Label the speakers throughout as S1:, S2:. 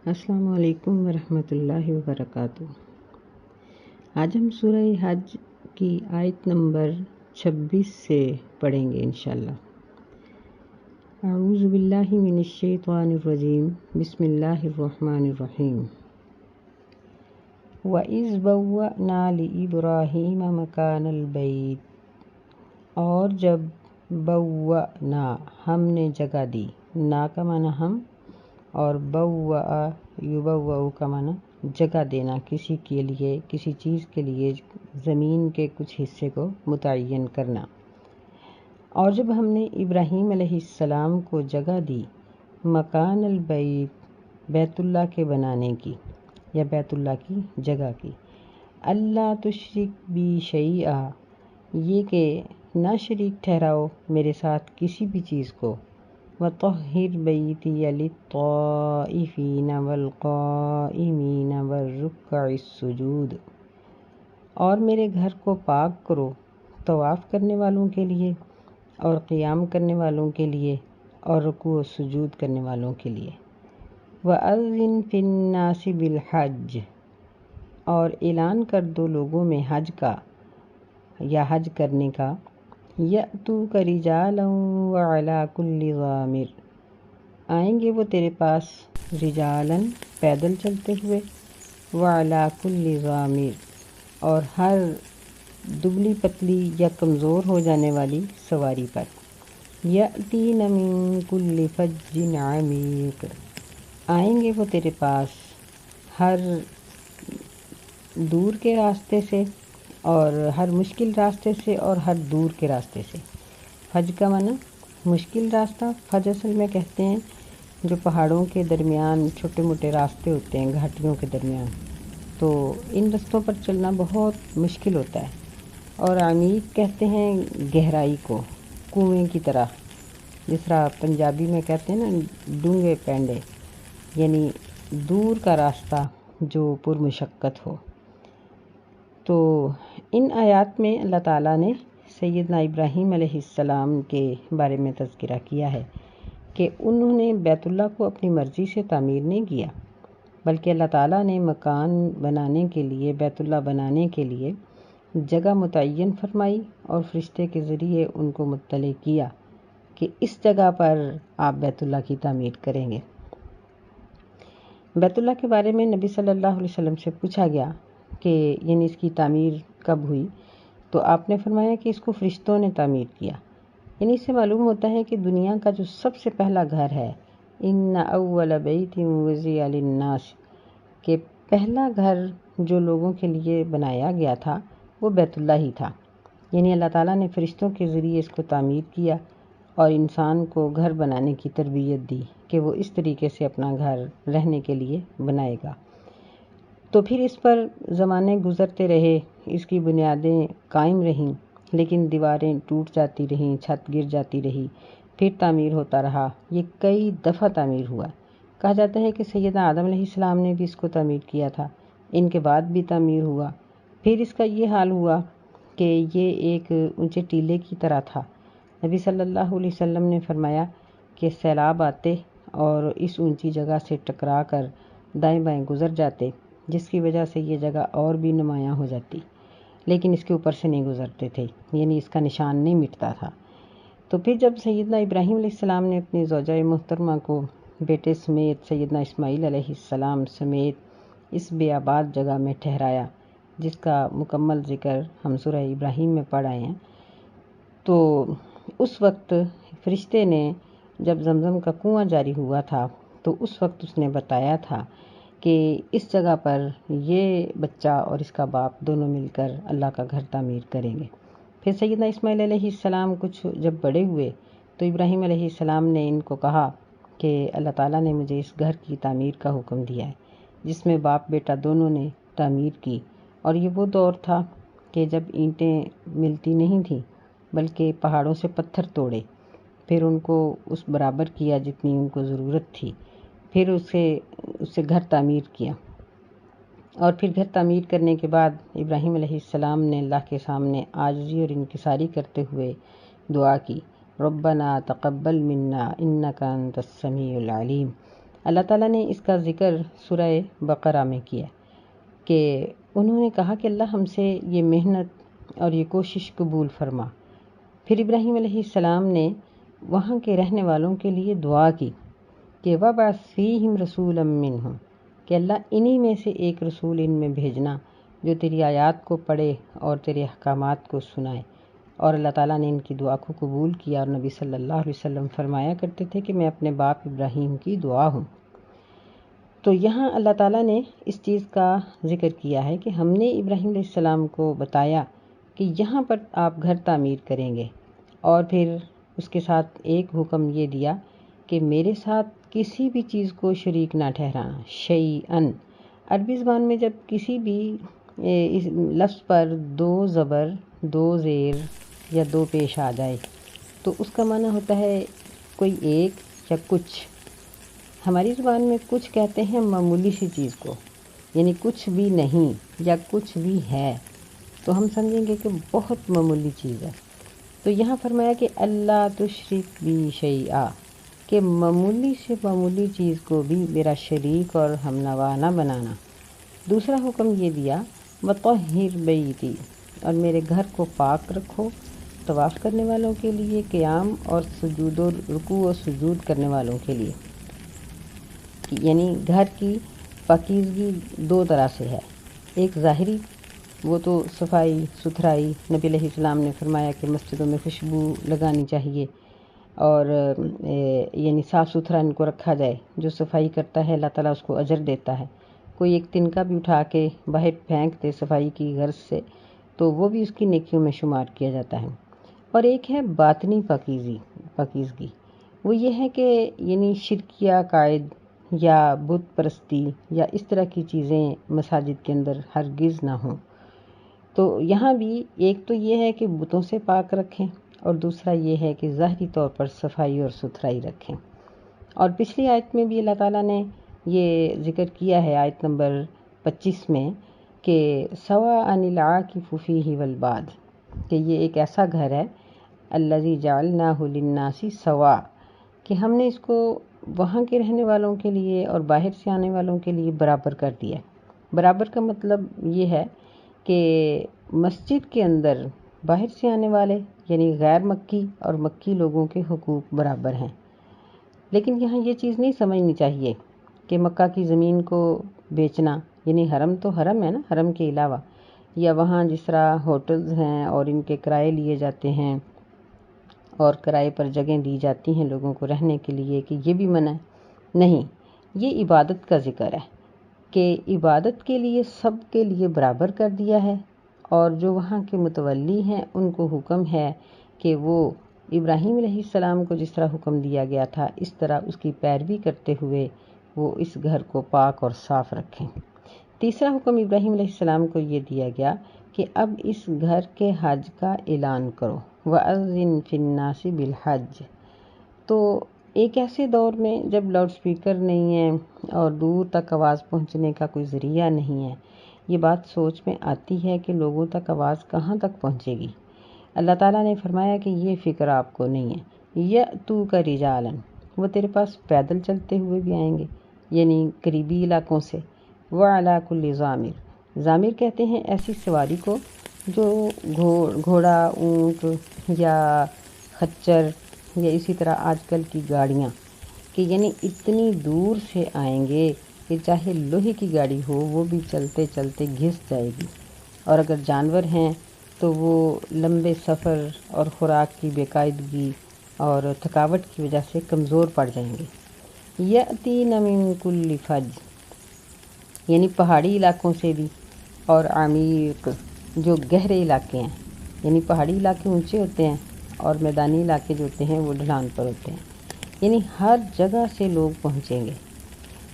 S1: السلام علیکم ورحمۃ اللہ وبرکاتہ۔ آج ہم سورہ حج کی آیت نمبر 26 سے پڑھیں گے انشاءاللہ۔ اعوذ باللہ من الشیطان الرجیم، بسم اللہ الرحمن الرحیم۔ وَإِذْ بَوَّأْنَا لِإِبْرَاهِيمَ مَكَانَ الْبَيْتِ، اور جب بوّأنا ہم نے جگہ دی، نا کا معنی ہم، اور بوّأ یبوّأ کا معنی جگہ دینا، کسی کے لیے، کسی چیز کے لیے زمین کے کچھ حصے کو متعین کرنا۔ اور جب ہم نے ابراہیم علیہ السلام کو جگہ دی، مکان البیت، بیت اللہ کے بنانے کی یا بیت اللہ کی جگہ کی، اللہ تشرک بی شیئا، یہ کہ نہ شریک ٹھہراؤ میرے ساتھ کسی بھی چیز کو، وطہر بیتی للطائفین والقائمین والرکع السجود، اور میرے گھر کو پاک کرو طواف کرنے والوں کے لیے اور قیام کرنے والوں کے لیے اور رکوع و سجود کرنے والوں کے لیے۔ وَأَذِّن فِي النَّاسِ بِالْحَجِّ، اور اعلان کر دو لوگوں میں حج کا یا حج کرنے کا، یأتوک رجالا وعلی کل ضامر، آئیں گے وہ تیرے پاس رجالاً پیدل چلتے ہوئے، وعلی کل ضامر، اور ہر دبلی پتلی یا کمزور ہو جانے والی سواری پر، یأتین من کل فج عمیق، آئیں گے وہ تیرے پاس ہر دور کے راستے سے اور ہر مشکل راستے سے اور ہر دور کے راستے سے۔ حج کا معنی مشکل راستہ، حج اصل میں کہتے ہیں جو پہاڑوں کے درمیان چھوٹے موٹے راستے ہوتے ہیں، گھاٹیوں کے درمیان، تو ان رستوں پر چلنا بہت مشکل ہوتا ہے۔ اور عمیق کہتے ہیں گہرائی کو، کنویں کی طرح، جس طرح پنجابی میں کہتے ہیں نا ڈونگے پینڈے، یعنی دور کا راستہ جو پرمشقت ہو۔ تو ان آیات میں اللہ تعالیٰ نے سیدنا ابراہیم علیہ السلام کے بارے میں تذکرہ کیا ہے کہ انہوں نے بیت اللہ کو اپنی مرضی سے تعمیر نہیں کیا، بلکہ اللہ تعالیٰ نے مکان بنانے کے لیے، بیت اللہ بنانے کے لیے جگہ متعین فرمائی اور فرشتے کے ذریعے ان کو مطلع کیا کہ اس جگہ پر آپ بیت اللہ کی تعمیر کریں گے۔ بیت اللہ کے بارے میں نبی صلی اللہ علیہ وسلم سے پوچھا گیا کہ یعنی اس کی تعمیر کب ہوئی، تو آپ نے فرمایا کہ اس کو فرشتوں نے تعمیر کیا۔ یعنی اس سے معلوم ہوتا ہے کہ دنیا کا جو سب سے پہلا گھر ہے، ان اول بیت وضع للناس، کہ پہلا گھر جو لوگوں کے لیے بنایا گیا تھا وہ بیت اللہ ہی تھا۔ یعنی اللہ تعالیٰ نے فرشتوں کے ذریعے اس کو تعمیر کیا اور انسان کو گھر بنانے کی تربیت دی کہ وہ اس طریقے سے اپنا گھر رہنے کے لیے بنائے گا۔ تو پھر اس پر زمانے گزرتے رہے، اس کی بنیادیں قائم رہیں، لیکن دیواریں ٹوٹ جاتی رہیں، چھت گر جاتی رہی، پھر تعمیر ہوتا رہا۔ یہ کئی دفعہ تعمیر ہوا۔ کہا جاتا ہے کہ سیدنا آدم علیہ السلام نے بھی اس کو تعمیر کیا تھا، ان کے بعد بھی تعمیر ہوا۔ پھر اس کا یہ حال ہوا کہ یہ ایک اونچے ٹیلے کی طرح تھا۔ نبی صلی اللہ علیہ وسلم نے فرمایا کہ سیلاب آتے اور اس اونچی جگہ سے ٹکرا کر دائیں بائیں گزر جاتے، جس کی وجہ سے یہ جگہ اور بھی نمایاں ہو جاتی، لیکن اس کے اوپر سے نہیں گزرتے تھے، یعنی اس کا نشان نہیں مٹتا تھا۔ تو پھر جب سیدنا ابراہیم علیہ السلام نے اپنی زوجہ محترمہ کو بیٹے سمیت، سیدنا اسماعیل علیہ السلام سمیت اس بے آباد جگہ میں ٹھہرایا، جس کا مکمل ذکر ہم سورہ ابراہیم میں پڑھ آئے ہیں، تو اس وقت فرشتے نے جب زمزم کا کنواں جاری ہوا تھا تو اس وقت اس نے بتایا تھا کہ اس جگہ پر یہ بچہ اور اس کا باپ دونوں مل کر اللہ کا گھر تعمیر کریں گے۔ پھر سیدنا اسماعیل علیہ السلام کچھ جب بڑے ہوئے تو ابراہیم علیہ السلام نے ان کو کہا کہ اللہ تعالیٰ نے مجھے اس گھر کی تعمیر کا حکم دیا ہے، جس میں باپ بیٹا دونوں نے تعمیر کی۔ اور یہ وہ دور تھا کہ جب اینٹیں ملتی نہیں تھیں، بلکہ پہاڑوں سے پتھر توڑے، پھر ان کو اس برابر کیا جتنی ان کو ضرورت تھی، پھر اس سے گھر تعمیر کیا۔ اور پھر گھر تعمیر کرنے کے بعد ابراہیم علیہ السلام نے اللہ کے سامنے عاجزی اور انکساری کرتے ہوئے دعا کی، ربنا تقبل منا انک انت السمیع العلیم، اللہ تعالیٰ نے اس کا ذکر سورہ بقرہ میں کیا کہ انہوں نے کہا کہ اللہ ہم سے یہ محنت اور یہ کوشش قبول فرما۔ پھر ابراہیم علیہ السلام نے وہاں کے رہنے والوں کے لیے دعا کی کہ وَبَعَثْ فِيهِمْ رَسُولًا مِّنْهُمْ، کہ اللہ انہی میں سے ایک رسول ان میں بھیجنا جو تیری آیات کو پڑھے اور تیرے احکامات کو سنائے۔ اور اللہ تعالیٰ نے ان کی دعا کو قبول کیا، اور نبی صلی اللہ علیہ وسلم فرمایا کرتے تھے کہ میں اپنے باپ ابراہیم کی دعا ہوں۔ تو یہاں اللہ تعالیٰ نے اس چیز کا ذکر کیا ہے کہ ہم نے ابراہیم علیہ السلام کو بتایا کہ یہاں پر آپ گھر تعمیر کریں گے، اور پھر اس کے ساتھ ایک حکم یہ دیا کہ میرے ساتھ کسی بھی چیز کو شریک نہ ٹھہرانا۔ شیئن، عربی زبان میں جب کسی بھی اس لفظ پر دو زبر، دو زیر یا دو پیش آ جائے تو اس کا معنی ہوتا ہے کوئی ایک یا کچھ۔ ہماری زبان میں کچھ کہتے ہیں معمولی سی چیز کو، یعنی کچھ بھی نہیں یا کچھ بھی ہے تو ہم سمجھیں گے کہ بہت معمولی چیز ہے۔ تو یہاں فرمایا کہ اللہ تشرک بی شیئا، کہ معمولی سے معمولی چیز کو بھی میرا شریک اور ہمنوا نہ بنانا۔ دوسرا حکم یہ دیا وطہر بیتی، اور میرے گھر کو پاک رکھو طواف کرنے والوں کے لیے، قیام اور سجود و رکوع و سجود کرنے والوں کے لیے۔ یعنی گھر کی پاکیزگی دو طرح سے ہے، ایک ظاہری، وہ تو صفائی ستھرائی، نبی علیہ السلام نے فرمایا کہ مسجدوں میں خوشبو لگانی چاہیے اور یعنی صاف ستھرا ان کو رکھا جائے۔ جو صفائی کرتا ہے اللہ تعالیٰ اس کو اجر دیتا ہے۔ کوئی ایک تنکا بھی اٹھا کے باہر پھینک دے صفائی کی غرض سے تو وہ بھی اس کی نیکیوں میں شمار کیا جاتا ہے۔ اور ایک ہے باطنی پاکیزگی، وہ یہ ہے کہ یعنی شرکیہ عقائد یا بت پرستی یا اس طرح کی چیزیں مساجد کے اندر ہرگز نہ ہوں۔ تو یہاں بھی ایک تو یہ ہے کہ بتوں سے پاک رکھیں، اور دوسرا یہ ہے کہ ظاہری طور پر صفائی اور ستھرائی رکھیں۔ اور پچھلی آیت میں بھی اللہ تعالیٰ نے یہ ذکر کیا ہے، آیت نمبر 25 میں، کہ سواء العاکف فیہ والباد، کہ یہ ایک ایسا گھر ہے الذی جعلناہ للناس سواء، کہ ہم نے اس کو وہاں کے رہنے والوں کے لیے اور باہر سے آنے والوں کے لیے برابر کر دیا ہے۔ برابر کا مطلب یہ ہے کہ مسجد کے اندر باہر سے آنے والے یعنی غیر مکی اور مکی لوگوں کے حقوق برابر ہیں۔ لیکن یہاں یہ چیز نہیں سمجھنی چاہیے کہ مکہ کی زمین کو بیچنا، یعنی حرم تو حرم ہے نا، حرم کے علاوہ، یا وہاں جس طرح ہوٹلز ہیں اور ان کے کرائے لیے جاتے ہیں اور کرائے پر جگہیں دی جاتی ہیں لوگوں کو رہنے کے لیے، کہ یہ بھی منع ہے۔ نہیں، یہ عبادت کا ذکر ہے کہ عبادت کے لیے سب کے لیے برابر کر دیا ہے، اور جو وہاں کے متولی ہیں ان کو حکم ہے کہ وہ ابراہیم علیہ السلام کو جس طرح حکم دیا گیا تھا اس طرح اس کی پیروی کرتے ہوئے وہ اس گھر کو پاک اور صاف رکھیں۔ تیسرا حکم ابراہیم علیہ السلام کو یہ دیا گیا کہ اب اس گھر کے حج کا اعلان کرو، وَأَذِّن فِي النَّاسِ بِالْحَجِّ۔ تو ایک ایسے دور میں جب لاؤڈ سپیکر نہیں ہے اور دور تک آواز پہنچنے کا کوئی ذریعہ نہیں ہے، یہ بات سوچ میں آتی ہے کہ لوگوں تک آواز کہاں تک پہنچے گی۔ اللہ تعالیٰ نے فرمایا کہ یہ فکر آپ کو نہیں ہے، یَأْتُوکَ رِجَالًا، وہ تیرے پاس پیدل چلتے ہوئے بھی آئیں گے، یعنی قریبی علاقوں سے۔ وَعَلَىٰ كُلِّ ضَامِرٍ، ضامر کہتے ہیں ایسی سواری کو جو گھوڑا، اونٹ یا خچر یا اسی طرح آج کل کی گاڑیاں، کہ یعنی اتنی دور سے آئیں گے کہ چاہے لوہے کی گاڑی ہو وہ بھی چلتے چلتے گھس جائے گی، اور اگر جانور ہیں تو وہ لمبے سفر اور خوراک کی بے قاعدگی اور تھکاوٹ کی وجہ سے کمزور پڑ جائیں گے۔ یأتین من کل فج، یعنی پہاڑی علاقوں سے بھی، اور عمیق جو گہرے علاقے ہیں، یعنی پہاڑی علاقے اونچے ہوتے ہیں اور میدانی علاقے جو ہوتے ہیں وہ ڈھلان پر ہوتے ہیں، یعنی ہر جگہ سے لوگ پہنچیں گے۔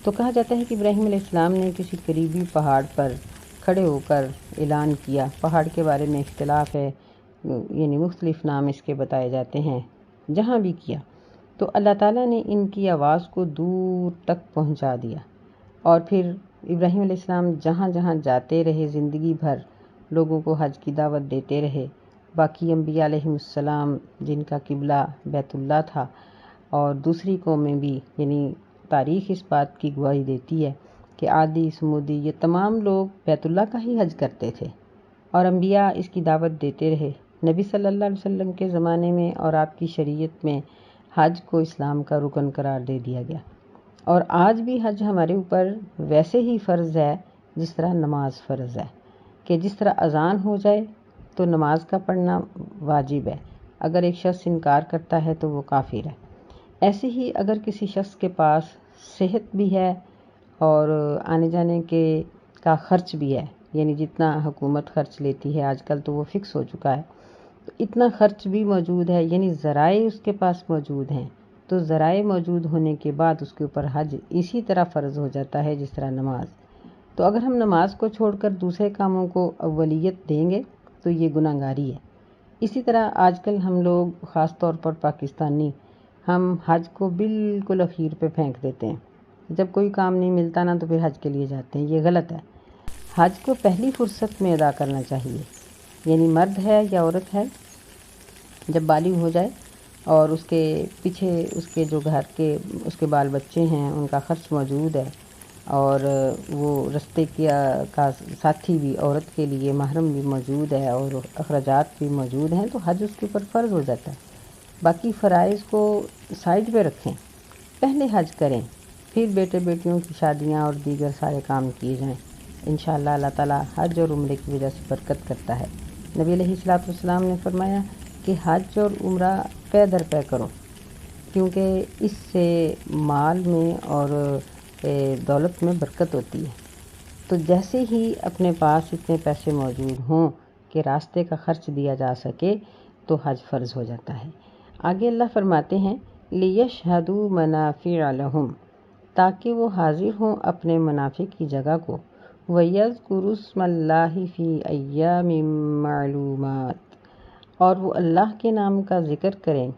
S1: تو کہا جاتا ہے کہ ابراہیم علیہ السلام نے کسی قریبی پہاڑ پر کھڑے ہو کر اعلان کیا۔ پہاڑ کے بارے میں اختلاف ہے، یعنی مختلف نام اس کے بتائے جاتے ہیں، جہاں بھی کیا تو اللہ تعالیٰ نے ان کی آواز کو دور تک پہنچا دیا، اور پھر ابراہیم علیہ السلام جہاں جہاں جاتے رہے زندگی بھر لوگوں کو حج کی دعوت دیتے رہے۔ باقی انبیاء علیہ السلام جن کا قبلہ بیت اللہ تھا، اور دوسری قومیں بھی، یعنی تاریخ اس بات کی گواہی دیتی ہے کہ عادی، سمودی، یہ تمام لوگ بیت اللہ کا ہی حج کرتے تھے اور انبیاء اس کی دعوت دیتے رہے۔ نبی صلی اللہ علیہ وسلم کے زمانے میں اور آپ کی شریعت میں حج کو اسلام کا رکن قرار دے دیا گیا، اور آج بھی حج ہمارے اوپر ویسے ہی فرض ہے جس طرح نماز فرض ہے، کہ جس طرح اذان ہو جائے تو نماز کا پڑھنا واجب ہے، اگر ایک شخص انکار کرتا ہے تو وہ کافر ہے۔ ایسے ہی اگر کسی شخص کے پاس صحت بھی ہے اور آنے جانے کا خرچ بھی ہے، یعنی جتنا حکومت خرچ لیتی ہے آج کل تو وہ فکس ہو چکا ہے، تو اتنا خرچ بھی موجود ہے، یعنی ذرائع اس کے پاس موجود ہیں، تو ذرائع موجود ہونے کے بعد اس کے اوپر حج اسی طرح فرض ہو جاتا ہے جس طرح نماز۔ تو اگر ہم نماز کو چھوڑ کر دوسرے کاموں کو اولیت دیں گے تو یہ گناہ گاری ہے۔ اسی طرح آج کل ہم لوگ، خاص طور پر پاکستانی، ہم حج کو بالکل اخیر پہ پھینک دیتے ہیں، جب کوئی کام نہیں ملتا نا تو پھر حج کے لیے جاتے ہیں، یہ غلط ہے۔ حج کو پہلی فرصت میں ادا کرنا چاہیے، یعنی مرد ہے یا عورت ہے، جب بالغ ہو جائے اور اس کے پیچھے اس کے جو گھر کے اس کے بال بچے ہیں ان کا خرچ موجود ہے، اور وہ رستے کا ساتھی بھی عورت کے لیے محرم بھی موجود ہے اور اخراجات بھی موجود ہیں، تو حج اس کے اوپر فرض ہو جاتا ہے۔ باقی فرائض کو سائڈ پہ رکھیں، پہلے حج کریں، پھر بیٹے بیٹیوں کی شادیاں اور دیگر سارے کام کیے جائیں۔ انشاءاللہ اللہ تعالیٰ حج اور عمرے کی وجہ سے برکت کرتا ہے۔ نبی علیہ السلام نے فرمایا کہ حج اور عمرہ پے در پے کرو، کیونکہ اس سے مال میں اور دولت میں برکت ہوتی ہے۔ تو جیسے ہی اپنے پاس اتنے پیسے موجود ہوں کہ راستے کا خرچ دیا جا سکے تو حج فرض ہو جاتا ہے۔ آگے اللہ فرماتے ہیں لِيَشْهَدُوا مَنَافِعَ لَهُمْ، تاکہ وہ حاضر ہوں اپنے منافع کی جگہ کو، وَيَذْكُرُوا اسْمَ اللَّهِ فِي أَيَّامٍ مَّعْلُومَاتٍ، اور وہ اللہ کے نام کا ذکر کریں،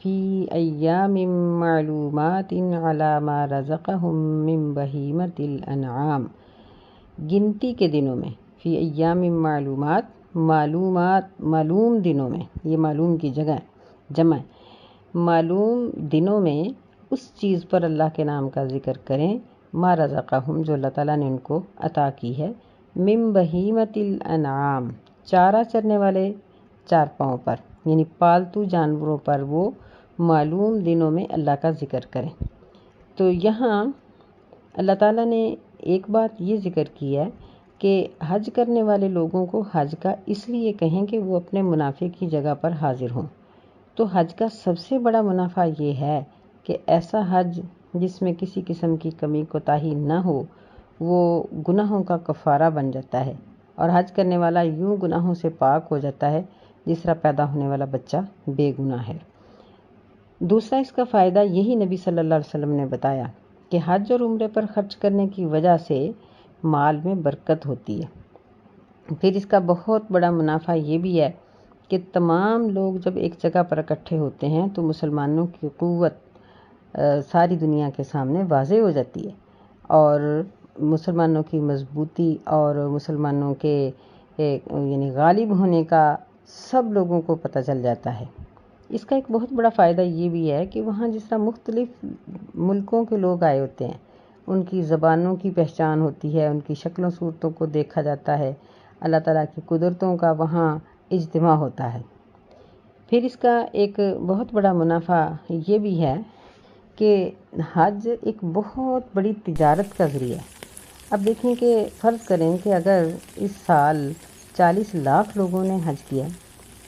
S1: فی ایام معلومات علی ما رزقہم من بہیمۃ الانعام، گنتی کے دنوں میں، فی ایام معلومات، معلوم دنوں میں، یہ معلوم کی جگہ جمع ہے، معلوم دنوں میں اس چیز پر اللہ کے نام کا ذکر کریں، ما رزقہم، جو اللہ تعالیٰ نے ان کو عطا کی ہے، من بہیمۃ الانعام، چارہ چرنے والے چار پاؤں پر، یعنی پالتو جانوروں پر وہ معلوم دنوں میں اللہ کا ذکر کریں۔ تو یہاں اللہ تعالیٰ نے ایک بات یہ ذکر کی ہے کہ حج کرنے والے لوگوں کو حج کا اس لیے کہیں کہ وہ اپنے منافع کی جگہ پر حاضر ہوں۔ تو حج کا سب سے بڑا منافع یہ ہے کہ ایسا حج جس میں کسی قسم کی کمی کوتاہی نہ ہو، وہ گناہوں کا کفارہ بن جاتا ہے، اور حج کرنے والا یوں گناہوں سے پاک ہو جاتا ہے جس طرح پیدا ہونے والا بچہ بے گناہ ہے۔ دوسرا اس کا فائدہ یہی نبی صلی اللہ علیہ وسلم نے بتایا کہ حج اور عمرے پر خرچ کرنے کی وجہ سے مال میں برکت ہوتی ہے۔ پھر اس کا بہت بڑا منافع یہ بھی ہے کہ تمام لوگ جب ایک جگہ پر اکٹھے ہوتے ہیں تو مسلمانوں کی قوت ساری دنیا کے سامنے واضح ہو جاتی ہے، اور مسلمانوں کی مضبوطی اور مسلمانوں کے یعنی غالب ہونے کا سب لوگوں کو پتہ چل جاتا ہے۔ اس کا ایک بہت بڑا فائدہ یہ بھی ہے کہ وہاں جس طرح مختلف ملکوں کے لوگ آئے ہوتے ہیں، ان کی زبانوں کی پہچان ہوتی ہے، ان کی شکلوں صورتوں کو دیکھا جاتا ہے، اللہ تعالیٰ کی قدرتوں کا وہاں اجتماع ہوتا ہے۔ پھر اس کا ایک بہت بڑا منافع یہ بھی ہے کہ حج ایک بہت بڑی تجارت کا ذریعہ ہے۔ اب دیکھیں کہ فرض کریں کہ اگر اس سال 40 لاکھ لوگوں نے حج کیا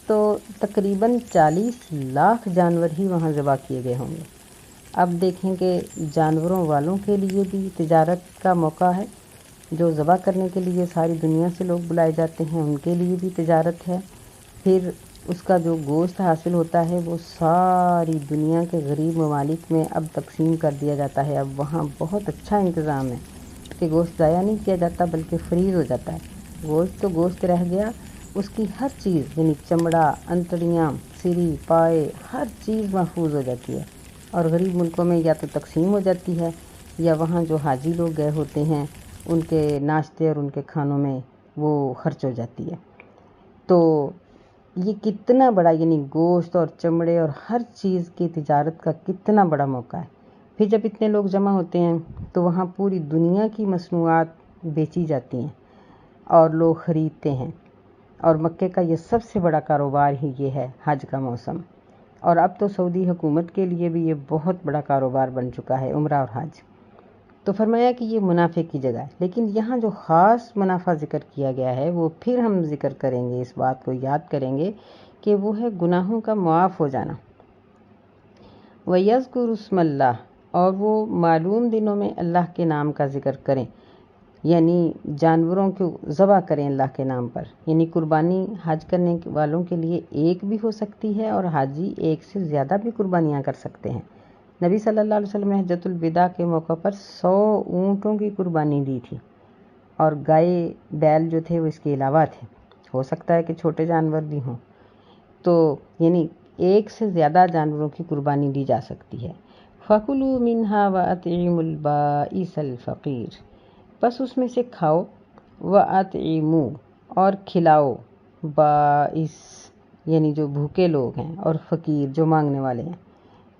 S1: تو تقریباً 40 لاکھ جانور ہی وہاں ذبح کیے گئے ہوں گے۔ اب دیکھیں کہ جانوروں والوں کے لیے بھی تجارت کا موقع ہے، جو ذبح کرنے کے لیے ساری دنیا سے لوگ بلائے جاتے ہیں ان کے لیے بھی تجارت ہے۔ پھر اس کا جو گوشت حاصل ہوتا ہے وہ ساری دنیا کے غریب ممالک میں اب تقسیم کر دیا جاتا ہے۔ اب وہاں بہت اچھا انتظام ہے کہ گوشت ضائع نہیں کیا جاتا بلکہ فریز ہو جاتا ہے۔ گوشت تو گوشت رہ گیا، اس کی ہر چیز یعنی چمڑا، انتڑیاں، سری، پائے، ہر چیز محفوظ ہو جاتی ہے، اور غریب ملکوں میں یا تو تقسیم ہو جاتی ہے یا وہاں جو حاجی لوگ گئے ہوتے ہیں ان کے ناشتے اور ان کے کھانوں میں وہ خرچ ہو جاتی ہے۔ تو یہ کتنا بڑا، یعنی گوشت اور چمڑے اور ہر چیز کی تجارت کا کتنا بڑا موقع ہے۔ پھر جب اتنے لوگ جمع ہوتے ہیں تو وہاں پوری دنیا کی مصنوعات بیچی جاتی ہیں اور لوگ خریدتے ہیں، اور مکے کا یہ سب سے بڑا کاروبار ہی یہ ہے حج کا موسم، اور اب تو سعودی حکومت کے لیے بھی یہ بہت بڑا کاروبار بن چکا ہے عمرہ اور حج۔ تو فرمایا کہ یہ منافع کی جگہ ہے، لیکن یہاں جو خاص منافع ذکر کیا گیا ہے وہ پھر ہم ذکر کریں گے، اس بات کو یاد کریں گے کہ وہ ہے گناہوں کا معاف ہو جانا۔ وَيَذْكُرُ اسْمَ اللَّهِ، اور وہ معلوم دنوں میں اللہ کے نام کا ذکر کریں، یعنی جانوروں کو ذبح کریں اللہ کے نام پر، یعنی قربانی حج کرنے والوں کے لیے ایک بھی ہو سکتی ہے اور حاجی ایک سے زیادہ بھی قربانیاں کر سکتے ہیں۔ نبی صلی اللہ علیہ وسلم نے حجۃ الوداع کے موقع پر 100 اونٹوں کی قربانی دی تھی، اور گائے بیل جو تھے وہ اس کے علاوہ تھے، ہو سکتا ہے کہ چھوٹے جانور بھی ہوں، تو یعنی ایک سے زیادہ جانوروں کی قربانی دی جا سکتی ہے۔ فَكُلُوا مِنْهَا وَأَطْعِمُوا الْبَائِسَ الْفَقِيرَ، بس اس میں سے کھاؤ، وَأَطْعِمُوا، اور کھلاؤ، بائس یعنی جو بھوکے لوگ ہیں، اور فقیر جو مانگنے والے ہیں،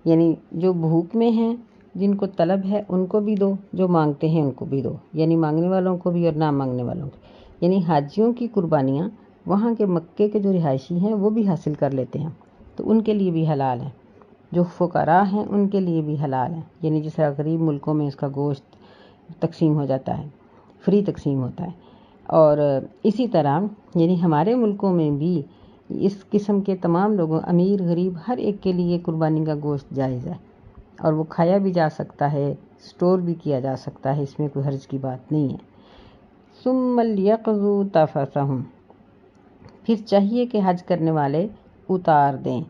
S1: یعنی جو بھوک میں ہیں جن کو طلب ہے ان کو بھی دو، جو مانگتے ہیں ان کو بھی دو، یعنی مانگنے والوں کو بھی اور نہ مانگنے والوں کو، یعنی حاجیوں کی قربانیاں وہاں کے مکے کے جو رہائشی ہیں وہ بھی حاصل کر لیتے ہیں، تو ان کے لیے بھی حلال ہے، جو فقراء ہیں ان کے لیے بھی حلال ہے، یعنی جس طرح غریب ملکوں میں اس کا گوشت تقسیم ہو جاتا ہے، فری تقسیم ہوتا ہے، اور اسی طرح یعنی ہمارے ملکوں میں بھی اس قسم کے تمام لوگوں، امیر غریب، ہر ایک کے لیے قربانی کا گوشت جائز ہے، اور وہ کھایا بھی جا سکتا ہے، سٹور بھی کیا جا سکتا ہے، اس میں کوئی حرج کی بات نہیں ہے۔ ثُمَّ لْيَقْضُوا تَفَثَهُمْ، پھر چاہیے کہ حج کرنے والے اتار دیں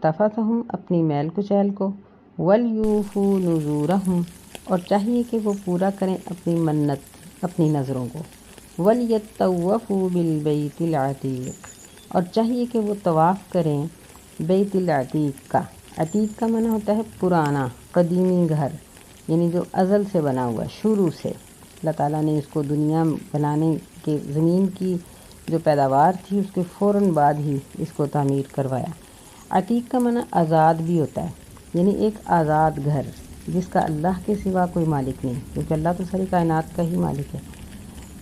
S1: تفثہم، اپنی میل کچیل کو، وَلْيُوفُوا نُذُورَهُمْ، اور چاہیے کہ وہ پورا کریں اپنی منت، اپنی نظروں کو، وَلْيَطَّوَّفُوا بِالْبَيْتِ الْعَتِيقِ، اور چاہیے کہ وہ طواف کریں بیت العتیق کا۔ عتیق کا معنی ہوتا ہے پرانا، قدیمی گھر، یعنی جو ازل سے بنا ہوا، شروع سے اللہ تعالیٰ نے اس کو دنیا بنانے کے، زمین کی جو پیداوار تھی اس کے فوراً بعد ہی اس کو تعمیر کروایا۔ عتیق کا معنی آزاد بھی ہوتا ہے، یعنی ایک آزاد گھر جس کا اللہ کے سوا کوئی مالک نہیں، کیونکہ اللہ تو ساری کائنات کا ہی مالک ہے۔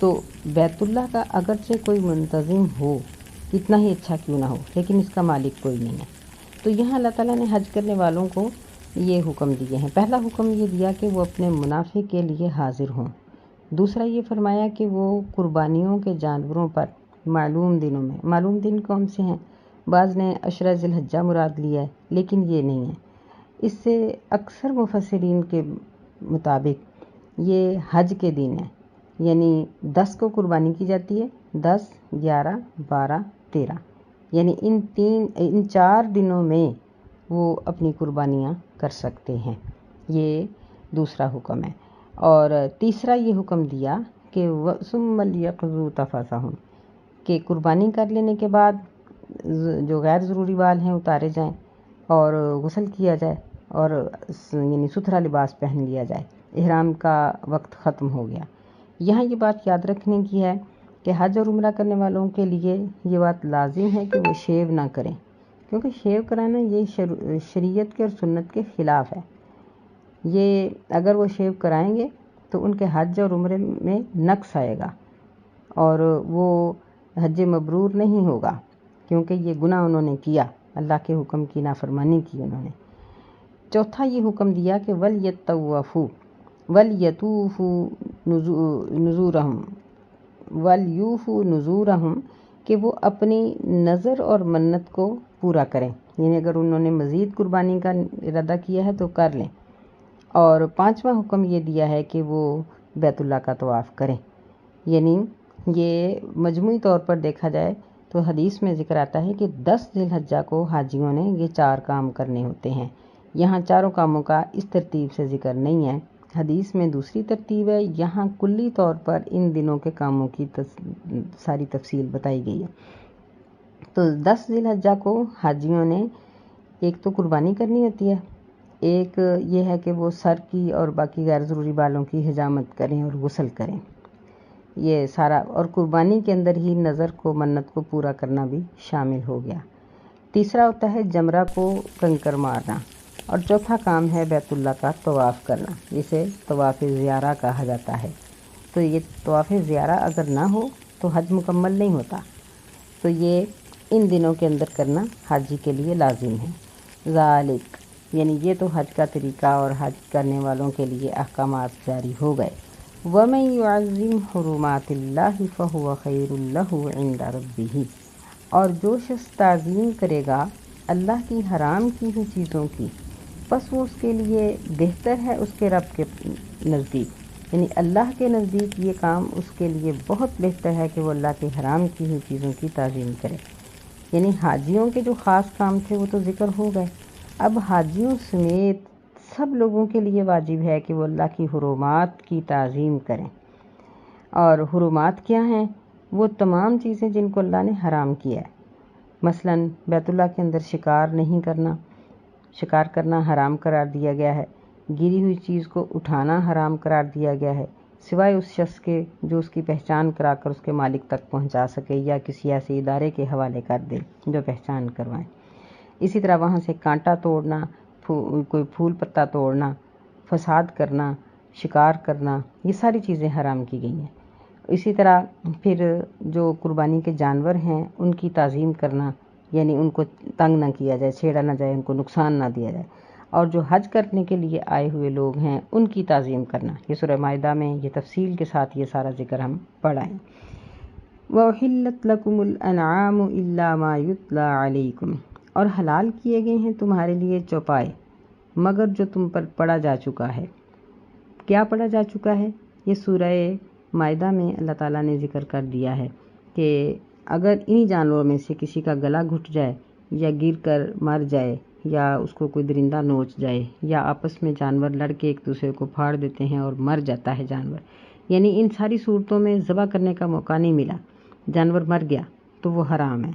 S1: تو بیت اللہ کا اگرچہ کوئی منتظم ہو، کتنا ہی اچھا کیوں نہ ہو، لیکن اس کا مالک کوئی نہیں ہے۔ تو یہاں اللہ تعالیٰ نے حج کرنے والوں کو یہ حکم دیے ہیں۔ پہلا حکم یہ دیا کہ وہ اپنے منافع کے لیے حاضر ہوں، دوسرا یہ فرمایا کہ وہ قربانیوں کے جانوروں پر معلوم دنوں میں، معلوم دن کون سے ہیں، بعض نے عشرہ ذی الحجہ مراد لیا ہے، لیکن یہ نہیں ہے، اس سے اکثر مفسرین کے مطابق یہ حج کے دن ہے، یعنی 10 کو قربانی کی جاتی ہے، 10، 11، 12، 13، یعنی ان 4 دنوں میں وہ اپنی قربانیاں کر سکتے ہیں، یہ دوسرا حکم ہے۔ اور تیسرا یہ حکم دیا کہ ثُمَّ لْيَقْضُوا تَفَثَهُمْ، کہ قربانی کر لینے کے بعد جو غیر ضروری بال ہیں اتارے جائیں، اور غسل کیا جائے، اور یعنی ستھرا لباس پہن لیا جائے، احرام کا وقت ختم ہو گیا۔ یہاں یہ بات یاد رکھنے کی ہے کہ حج اور عمرہ کرنے والوں کے لیے یہ بات لازم ہے کہ وہ شیو نہ کریں، کیونکہ شیو کرانا یہ شریعت کے اور سنت کے خلاف ہے۔ یہ اگر وہ شیو کرائیں گے تو ان کے حج اور عمرے میں نقص آئے گا، اور وہ حج مبرور نہیں ہوگا، کیونکہ یہ گناہ انہوں نے کیا، اللہ کے حکم کی نافرمانی کی انہوں نے۔ چوتھا یہ حکم دیا کہ وَلْيَطَّوَّفُوا وَلْيَطُوفُوا وَلْيُوفُوا نُذُورَهُمْ، کہ وہ اپنی نظر اور منت کو پورا کریں، یعنی اگر انہوں نے مزید قربانی کا ارادہ کیا ہے تو کر لیں۔ اور پانچواں حکم یہ دیا ہے کہ وہ بیت اللہ کا طواف کریں، یعنی یہ مجموعی طور پر دیکھا جائے تو حدیث میں ذکر آتا ہے کہ 10 ذی الحجہ کو حاجیوں نے یہ 4 کام کرنے ہوتے ہیں۔ یہاں چاروں کاموں کا اس ترتیب سے ذکر نہیں ہے، حدیث میں دوسری ترتیب ہے، یہاں کلی طور پر ان دنوں کے کاموں کی ساری تفصیل بتائی گئی ہے۔ تو 10 ذی الحجہ کو حاجیوں نے ایک تو قربانی کرنی ہوتی ہے، ایک یہ ہے کہ وہ سر کی اور باقی غیر ضروری بالوں کی حجامت کریں اور غسل کریں، یہ سارا، اور قربانی کے اندر ہی نظر کو، منت کو پورا کرنا بھی شامل ہو گیا۔ تیسرا ہوتا ہے جمرہ کو کنکر مارنا، اور چوتھا کام ہے بیت اللہ کا طواف کرنا، جسے طواف زیارہ کہا جاتا ہے۔ تو یہ طواف زیارہ اگر نہ ہو تو حج مکمل نہیں ہوتا، تو یہ ان دنوں کے اندر کرنا حاجی کے لیے لازم ہے۔ ذالک یعنی یہ تو حج کا طریقہ اور حج کرنے والوں کے لیے احکامات جاری ہو گئے۔ وَمَن يُعَظِّمْ حُرُمَاتِ اللَّهِ فَهُوَ خَيْرٌ لَهُ عِندَ رَبِّهِ، اور جو شخص تعظیم کرے گا اللہ کی حرام کی ہوئی چیزوں کی، بس وہ اس کے لیے بہتر ہے اس کے رب کے نزدیک، یعنی اللہ کے نزدیک یہ کام اس کے لیے بہت بہتر ہے کہ وہ اللہ کے حرام کی ہوئی چیزوں کی تعظیم کرے۔ یعنی حاجیوں کے جو خاص کام تھے وہ تو ذکر ہو گئے، اب حاجیوں سمیت سب لوگوں کے لیے واجب ہے کہ وہ اللہ کی حرمات کی تعظیم کریں۔ اور حرمات کیا ہیں؟ وہ تمام چیزیں جن کو اللہ نے حرام کیا ہے۔ مثلاً بیت اللہ کے اندر شکار نہیں کرنا، شکار کرنا حرام قرار دیا گیا ہے۔ گری ہوئی چیز کو اٹھانا حرام قرار دیا گیا ہے، سوائے اس شخص کے جو اس کی پہچان کرا کر اس کے مالک تک پہنچا سکے یا کسی ایسے ادارے کے حوالے کر دے جو پہچان کروائیں۔ اسی طرح وہاں سے کانٹا توڑنا، کوئی پھول پتا توڑنا، فساد کرنا، شکار کرنا، یہ ساری چیزیں حرام کی گئی ہیں۔ اسی طرح پھر جو قربانی کے جانور ہیں ان کی تعظیم کرنا، یعنی ان کو تنگ نہ کیا جائے، چھیڑا نہ جائے، ان کو نقصان نہ دیا جائے۔ اور جو حج کرنے کے لیے آئے ہوئے لوگ ہیں ان کی تعظیم کرنا، یہ سورہ مائدہ میں یہ تفصیل کے ساتھ یہ سارا ذکر ہم پڑھائیں۔ وَأُحِلَّتْ لَكُمُ الْأَنْعَامُ إِلَّا مَا يُتْلَى عَلَيْكُمْ، اور حلال کیے گئے ہیں تمہارے لیے چوپائے مگر جو تم پر پڑھا جا چکا ہے۔ کیا پڑھا جا چکا ہے؟ یہ سورہ مائدہ میں اللہ تعالیٰ نے ذکر کر دیا ہے کہ اگر انہی جانوروں میں سے کسی کا گلا گھٹ جائے یا گر کر مر جائے یا اس کو کوئی درندہ نوچ جائے یا آپس میں جانور لڑ کے ایک دوسرے کو پھاڑ دیتے ہیں اور مر جاتا ہے جانور، یعنی ان ساری صورتوں میں ذبح کرنے کا موقع نہیں ملا، جانور مر گیا تو وہ حرام ہے۔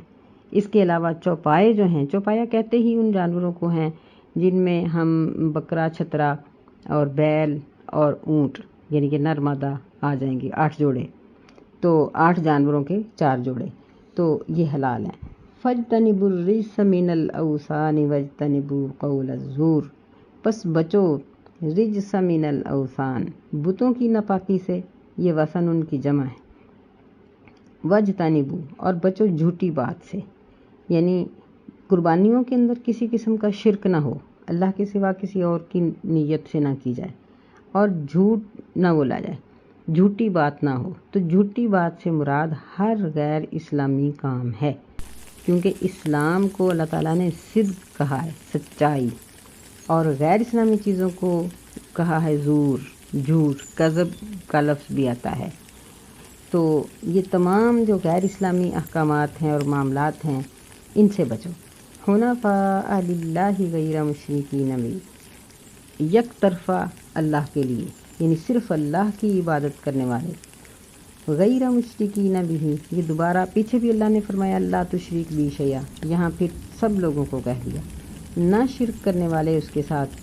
S1: اس کے علاوہ چوپائے جو ہیں، چوپایا کہتے ہی ان جانوروں کو ہیں جن میں ہم بکرا، چھترا اور بیل اور اونٹ یعنی کہ نر مادہ آ جائیں گے، 8 جوڑے، تو 8 جانوروں کے 4 جوڑے، تو یہ حلال ہیں۔ فَاجْتَنِبُوا الرِّجْسَ مِنَ الْأَوْثَانِ وَاجْتَنِبُوا قَوْلَ الزُّورِ، پس بچو رجس من الاوثان، بتوں کی ناپاکی سے، یہ وثن ان کی جمع ہے۔ وَاجْتَنِبُوا، اور بچو جھوٹی بات سے، یعنی قربانیوں کے اندر کسی قسم کا شرک نہ ہو، اللہ کے سوا کسی اور کی نیت سے نہ کی جائے اور جھوٹ نہ بولا جائے، جھوٹی بات نہ ہو۔ تو جھوٹی بات سے مراد ہر غیر اسلامی کام ہے، کیونکہ اسلام کو اللہ تعالیٰ نے صدق کہا ہے، سچائی، اور غیر اسلامی چیزوں کو کہا ہے زور، جھوٹ، کذب کا لفظ بھی آتا ہے۔ تو یہ تمام جو غیر اسلامی احکامات ہیں اور معاملات ہیں ان سے بچو۔ حنفاء للہ غیر مشرکین بہ، یک طرفہ اللہ کے لیے، یعنی صرف اللہ کی عبادت کرنے والے، غیر مشرکین بہ، یہ دوبارہ پیچھے بھی اللہ نے فرمایا اللہ تشرک بی شیئا، یہاں پھر سب لوگوں کو کہہ دیا، نہ شرک کرنے والے اس کے ساتھ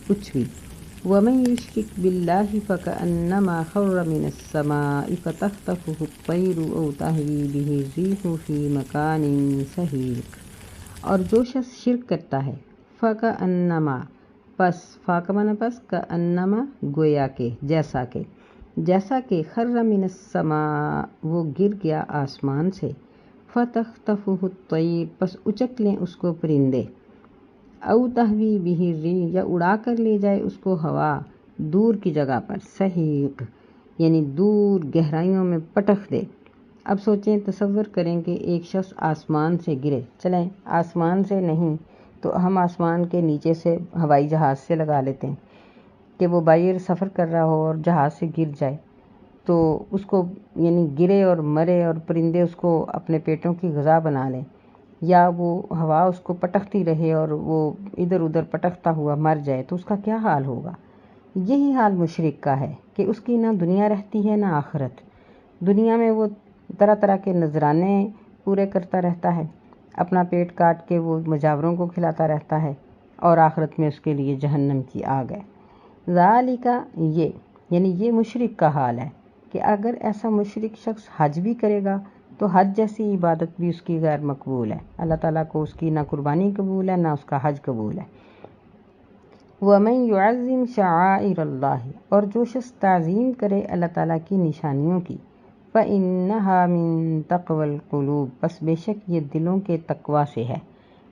S1: کچھ بھی۔ وَمَن يُشْرِكْ بِاللَّهِ فَكَأَنَّمَا خَرَّ مِنَ السَّمَاءِ فَتَخْطَفُهُ الطَّيْرُ أَوْ تَهْوِي بِهِ الرِّيحُ فِي مَكَانٍ سَحِيقٍ، اور جو شخص شرک کرتا ہے، فَكَأَنَّمَا، پس فا کا معنی پس، كَأَنَّمَا گویا کہ، جیسا کہ خَرَّ مِنَ السَّمَاء وہ گر گیا آسمان سے، فَتَخْطَفُهُ الطَّيْرُ پس اچک لیں اس کو پرندے، او تہوی بہ الرِّیح یا اڑا کر لے جائے اس کو ہوا دور کی جگہ پر، سحیق یعنی دور گہرائیوں میں پٹخ دے۔ اب سوچیں، تصور کریں کہ ایک شخص آسمان سے گرے، چلیں آسمان سے نہیں تو ہم آسمان کے نیچے سے ہوائی جہاز سے لگا لیتے ہیں کہ وہ بائی ایئر سفر کر رہا ہو اور جہاز سے گر جائے تو اس کو یعنی گرے اور مرے اور پرندے اس کو اپنے پیٹوں کی غذا بنا لیں، یا وہ ہوا اس کو پٹختی رہے اور وہ ادھر ادھر پٹختا ہوا مر جائے، تو اس کا کیا حال ہوگا؟ یہی حال مشرک کا ہے کہ اس کی نہ دنیا رہتی ہے نہ آخرت۔ دنیا میں وہ طرح طرح کے نذرانے پورے کرتا رہتا ہے، اپنا پیٹ کاٹ کے وہ مجاوروں کو کھلاتا رہتا ہے، اور آخرت میں اس کے لیے جہنم کی آگ ہے۔ ذالک، یہ یعنی یہ مشرک کا حال ہے کہ اگر ایسا مشرک شخص حج بھی کرے گا تو حج جیسی عبادت بھی اس کی غیر مقبول ہے، اللہ تعالیٰ کو اس کی نہ قربانی قبول ہے نہ اس کا حج قبول ہے۔ وَمَن يُعَظِّمْ شَعَائِرَ اللَّهِ، اور جو شخص تعظیم کرے اللہ تعالیٰ کی نشانیوں کی، فَإِنَّهَا مِن تَقْوَى الْقُلُوبِ، پس بے شک یہ دلوں کے تقویٰ سے ہے۔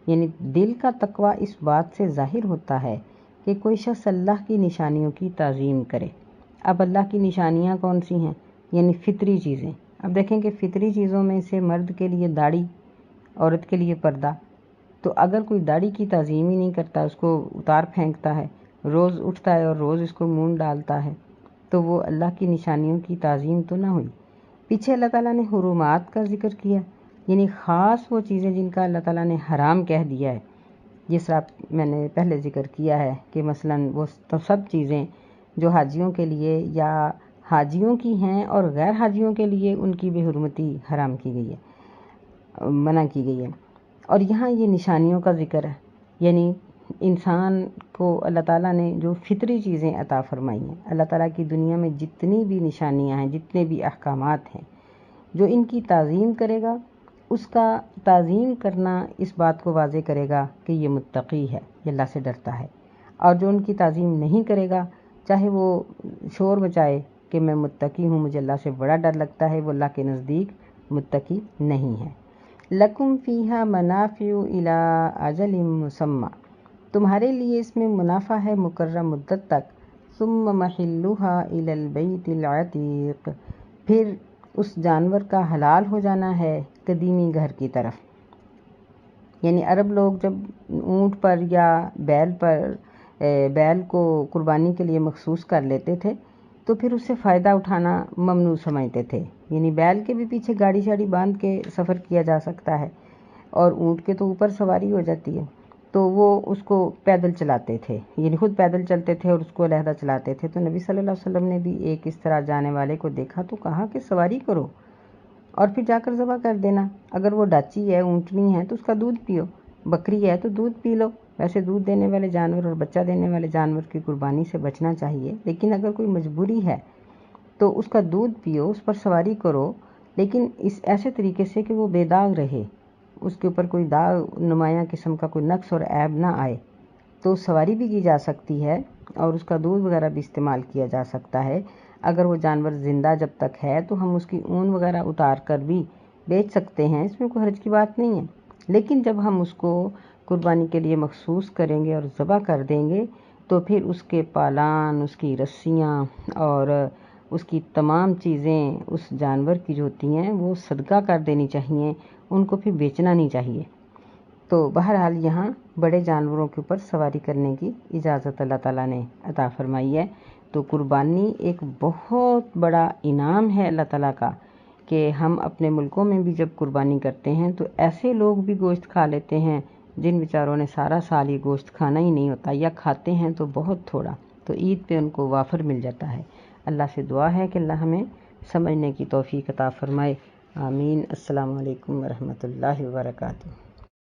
S1: یعنی دل کا تقویٰ اس بات سے ظاہر ہوتا ہے کہ کوئی شخص اللہ کی نشانیوں کی تعظیم کرے۔ اب اللہ کی نشانیاں کون سی ہیں؟ یعنی فطری چیزیں۔ اب دیکھیں کہ فطری چیزوں میں سے مرد کے لیے داڑھی، عورت کے لیے پردہ۔ تو اگر کوئی داڑھی کی تعظیم ہی نہیں کرتا، اس کو اتار پھینکتا ہے، روز اٹھتا ہے اور روز اس کو منہ ڈالتا ہے، تو وہ اللہ کی نشانیوں کی تعظیم تو نہ ہوئی۔ پیچھے اللہ تعالیٰ نے حرمات کا ذکر کیا، یعنی خاص وہ چیزیں جن کا اللہ تعالیٰ نے حرام کہہ دیا ہے، جس طرح میں نے پہلے ذکر کیا ہے کہ مثلاً وہ سب چیزیں جو حاجیوں کے لیے یا حاجیوں کی ہیں اور غیر حاجیوں کے لیے ان کی بے حرمتی حرام کی گئی ہے، منع کی گئی ہے۔ اور یہاں یہ نشانیوں کا ذکر ہے، یعنی انسان کو اللہ تعالیٰ نے جو فطری چیزیں عطا فرمائی ہیں، اللہ تعالیٰ کی دنیا میں جتنی بھی نشانیاں ہیں، جتنے بھی احکامات ہیں، جو ان کی تعظیم کرے گا، اس کا تعظیم کرنا اس بات کو واضح کرے گا کہ یہ متقی ہے، یہ اللہ سے ڈرتا ہے۔ اور جو ان کی تعظیم نہیں کرے گا، چاہے وہ شور بچائے کہ میں متقی ہوں، مجھے اللہ سے بڑا ڈر لگتا ہے، وہ اللہ کے نزدیک متقی نہیں ہے۔ لَكُمْ فِيهَا مَنَافِعُ إِلَىٰ أَجَلٍ مُّسَمًّى، تمہارے لیے اس میں منافع ہے مقررہ مدت تک۔ ثُمَّ مَحِلُّهَا إِلَى الْبَيْتِ الْعَتِيقِ، پھر اس جانور کا حلال ہو جانا ہے قدیمی گھر کی طرف۔ یعنی عرب لوگ جب اونٹ پر یا بیل کو قربانی کے لیے مخصوص کر لیتے تھے تو پھر اس سے فائدہ اٹھانا ممنوع سمجھتے تھے۔ یعنی بیل کے بھی پیچھے گاڑی شاڑی باندھ کے سفر کیا جا سکتا ہے اور اونٹ کے تو اوپر سواری ہو جاتی ہے، تو وہ اس کو پیدل چلاتے تھے، یعنی خود پیدل چلتے تھے اور اس کو علیحدہ چلاتے تھے۔ تو نبی صلی اللہ علیہ وسلم نے بھی ایک اس طرح جانے والے کو دیکھا تو کہا کہ سواری کرو اور پھر جا کر ذبح کر دینا۔ اگر وہ ڈاچی ہے، اونٹنی ہے، تو اس کا دودھ پیو، بکری ہے تو دودھ پی لو۔ ویسے دودھ دینے والے جانور اور بچہ دینے والے جانور کی قربانی سے بچنا چاہیے، لیکن اگر کوئی مجبوری ہے تو اس کا دودھ پیو، اس پر سواری کرو، لیکن اس ایسے طریقے سے کہ وہ بے داغ رہے، اس کے اوپر کوئی داغ نمایاں قسم کا کوئی نقص اور عیب نہ آئے۔ تو سواری بھی کی جا سکتی ہے اور اس کا دودھ وغیرہ بھی استعمال کیا جا سکتا ہے۔ اگر وہ جانور زندہ جب تک ہے تو ہم اس کی اون وغیرہ اتار کر بھی بیچ سکتے ہیں، اس میں کوئی حرج کی بات نہیں ہے۔ لیکن جب ہم اس کو قربانی کے لیے مخصوص کریں گے اور ذبح کر دیں گے تو پھر اس کے پالان، اس کی رسیاں اور اس کی تمام چیزیں اس جانور کی جو ہوتی ہیں وہ صدقہ کر دینی چاہیے، ان کو پھر بیچنا نہیں چاہیے۔ تو بہرحال یہاں بڑے جانوروں کے اوپر سواری کرنے کی اجازت اللہ تعالیٰ نے عطا فرمائی ہے۔ تو قربانی ایک بہت بڑا انعام ہے اللہ تعالیٰ کا کہ ہم اپنے ملکوں میں بھی جب قربانی کرتے ہیں تو ایسے لوگ بھی گوشت کھا لیتے ہیں جن بیچاروں نے سارا سال یہ گوشت کھانا ہی نہیں ہوتا، یا کھاتے ہیں تو بہت تھوڑا، تو عید پہ ان کو وافر مل جاتا ہے۔ اللہ سے دعا ہے کہ اللہ ہمیں سمجھنے کی توفیق عطا فرمائے، آمین۔ السلام علیکم ورحمۃ اللہ وبرکاتہ۔